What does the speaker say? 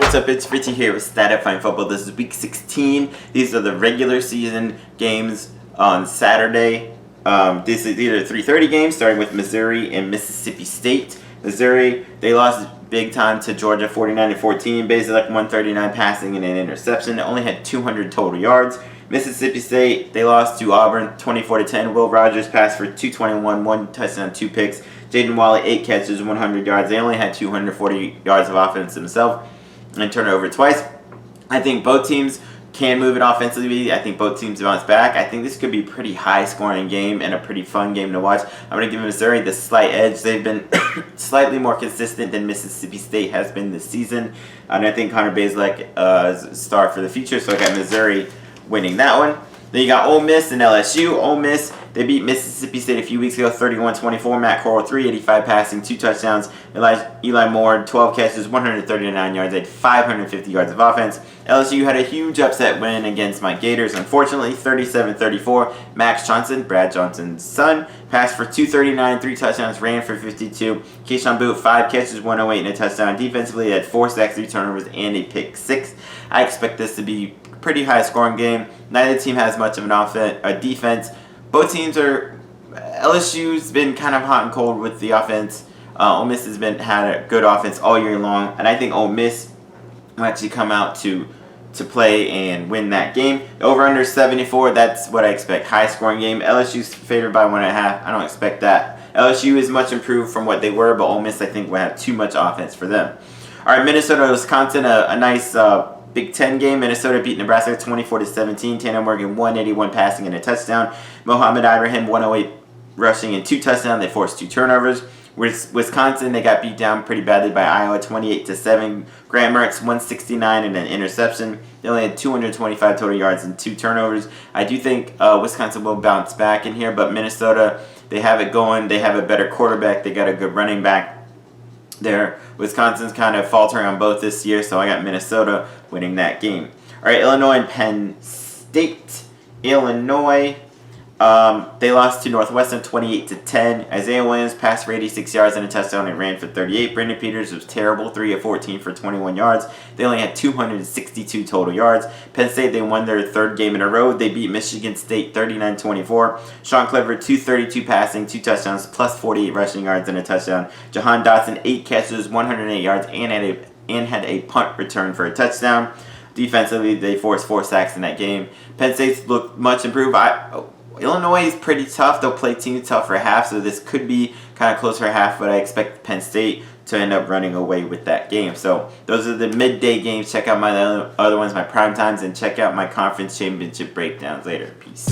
what's up? It's Richie here with Stat Fine Football. This is week 16. These are the regular season games on Saturday. These are 3:30 games, starting with Missouri and Mississippi State. Missouri, they lost big time to Georgia 49-14, basically like 139 passing and an interception. They only had 200 total yards. Mississippi State, they lost to Auburn 24-10. Will Rogers passed for 221, 1 touchdown, 2 picks. Jaden Walley, 8 catches, 100 yards. They only had 240 yards of offense themselves and turned it over twice. I think both teams can move it offensively. I think both teams bounce back. I think this could be a pretty high-scoring game and a pretty fun game to watch. I'm going to give Missouri the slight edge. They've been slightly more consistent than Mississippi State has been this season. And I think Connor Bazelak is a star for the future, so I got Missouri winning that one. Then you got Ole Miss and LSU. Ole Miss, they beat Mississippi State a few weeks ago, 31-24. Matt Corral, 385 passing, 2 touchdowns. Eli Moore, 12 catches, 139 yards. They had 550 yards of offense. LSU had a huge upset win against my Gators, unfortunately, 37-34. Max Johnson, Brad Johnson's son, passed for 239, 3 touchdowns, ran for 52. Keyshawn Boot, 5 catches, 108, and a touchdown. Defensively, he had 4 sacks, 3 turnovers, and a pick 6. I expect this to be a pretty high-scoring game. Neither team has much of a defense. Both teams are. LSU's been kind of hot and cold with the offense. Ole Miss has had a good offense all year long, and I think Ole Miss will actually come out to play and win that game. Over under 74. That's what I expect. High scoring game. LSU's favored by 1.5. I don't expect that. LSU is much improved from what they were, but Ole Miss I think will have too much offense for them. All right, Minnesota, Wisconsin, a nice Big Ten game. Minnesota beat Nebraska 24-17. Tanner Morgan 181 passing and a touchdown. Mohamed Ibrahim 108 rushing and 2 touchdowns. They forced 2 turnovers. With Wisconsin, they got beat down pretty badly by Iowa 28-7. Graham Mertz 169 and an interception. They only had 225 total yards and 2 turnovers. I do think Wisconsin will bounce back in here, but Minnesota, they have it going. They have a better quarterback. They got a good running back there. Wisconsin's kind of faltering on both this year, so I got Minnesota winning that game. All right, Illinois and Penn State. Illinois, they lost to Northwestern 28-10. Isaiah Williams passed for 86 yards and a touchdown and ran for 38. Brandon Peters was terrible, 3 of 14 for 21 yards. They only had 262 total yards. Penn State, they won their 3rd game in a row. They beat Michigan State 39-24. Sean Clifford, 232 passing, 2 touchdowns, plus 48 rushing yards and a touchdown. Jahan Dotson, 8 catches, 108 yards, and had a punt return for a touchdown. Defensively, they forced 4 sacks in that game. Penn State looked much improved. Illinois is pretty tough. They'll play team tough for half, so this could be kind of close for half, but I expect Penn State to end up running away with that game. So those are the midday games. Check out my other ones, my prime times, and check out my conference championship breakdowns later. Peace.